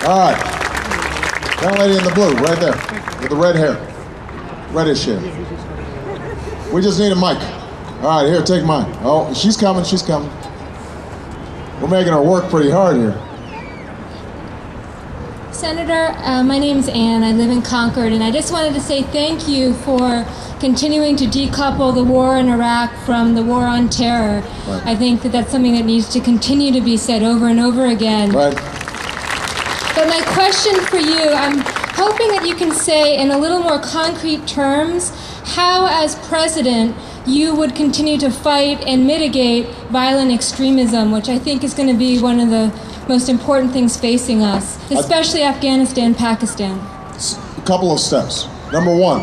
All right. Young lady in the blue, right there, with the red hair. Reddish hair. We just need a mic. All right, here, take mine. Oh, she's coming, she's coming. We're making her work pretty hard here. Senator, my name's Ann. I live in Concord, and I just wanted to say thank you for continuing to decouple the war in Iraq from the war on terror. Right. I think that that's something that needs to continue to be said over and over again. Right. But my question for you, I'm hoping that you can say in a little more concrete terms how, as president, you would continue to fight and mitigate violent extremism, which I think is going to be one of the most important things facing us, especially Afghanistan, Pakistan. A couple of steps. Number one,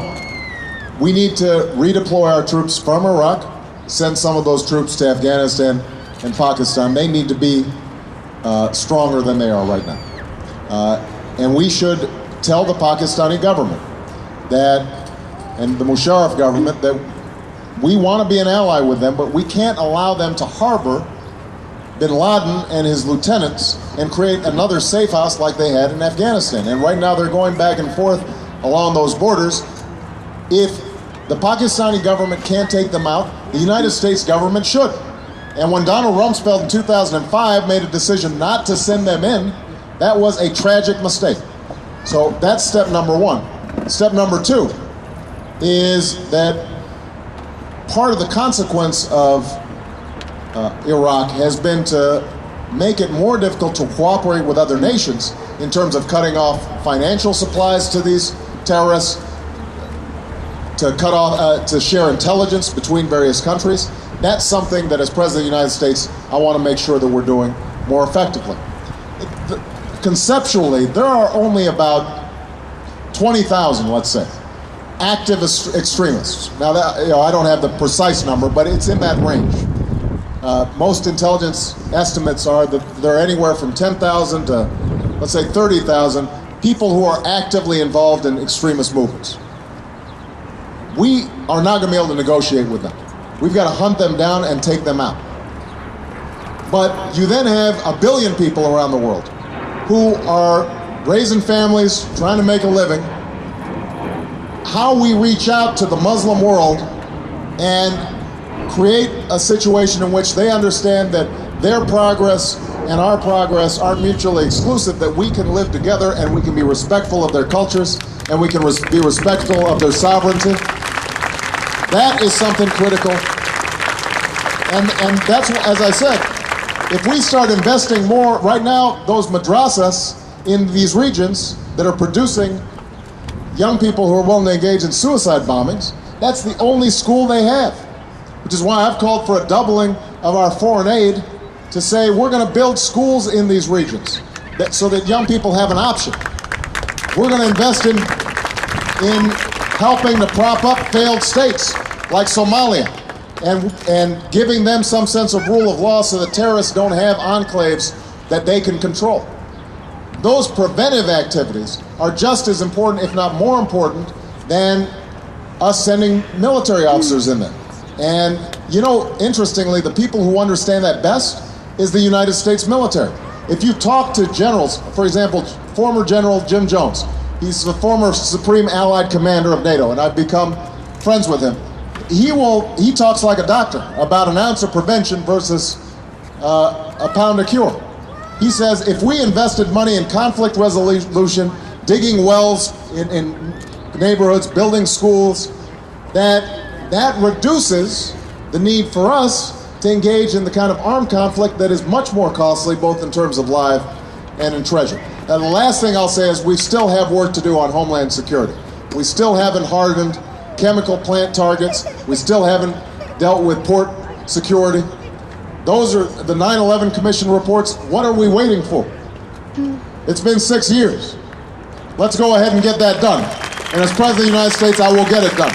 we need to redeploy our troops from Iraq, send some of those troops to Afghanistan and Pakistan. They need to be stronger than they are right now. And we should tell the Pakistani government that, and the Musharraf government, that we want to be an ally with them, but we can't allow them to harbor bin Laden and his lieutenants and create another safe house like they had in Afghanistan. And right now they're going back and forth along those borders. If the Pakistani government can't take them out, the United States government should. And when Donald Rumsfeld in 2005 made a decision not to send them in, that was a tragic mistake. So that's step number one. Step number two is that part of the consequence of Iraq has been to make it more difficult to cooperate with other nations in terms of cutting off financial supplies to these terrorists, to cut off, to share intelligence between various countries. That's something that, as President of the United States, I want to make sure that we're doing more effectively. Conceptually, there are only about 20,000, let's say, active extremists. Now, that, I don't have the precise number, but it's in that range. Most intelligence estimates are that there are anywhere from 10,000 to, let's say, 30,000 people who are actively involved in extremist movements. We are not going to be able to negotiate with them. We've got to hunt them down and take them out. But you then have 1 billion people around the world who are raising families, trying to make a living. How we reach out to the Muslim world and create a situation in which they understand that their progress and our progress aren't mutually exclusive, that we can live together and we can be respectful of their cultures and we can be respectful of their sovereignty. That is something critical. And that's, as I said, if we start investing more, right now, those madrasas in these regions that are producing young people who are willing to engage in suicide bombings, that's the only school they have. Which is why I've called for a doubling of our foreign aid to say we're going to build schools in these regions so that young people have an option. We're going to invest in helping to prop up failed states like Somalia and giving them some sense of rule of law so that terrorists don't have enclaves that they can control. Those preventive activities are just as important, if not more important, than us sending military officers in there. And, interestingly, the people who understand that best is the United States military. If you talk to generals, for example, former General Jim Jones, he's the former Supreme Allied Commander of NATO, and I've become friends with him. He talks like a doctor about an ounce of prevention versus a pound of cure. He says if we invested money in conflict resolution, digging wells in neighborhoods, building schools, that reduces the need for us to engage in the kind of armed conflict that is much more costly, both in terms of life and in treasure. Now, the last thing I'll say is we still have work to do on homeland security. We still haven't hardened chemical plant targets. We still haven't dealt with port security. Those are the 9/11 Commission reports. What are we waiting for? It's been 6 years. Let's go ahead and get that done. And as President of the United States, I will get it done.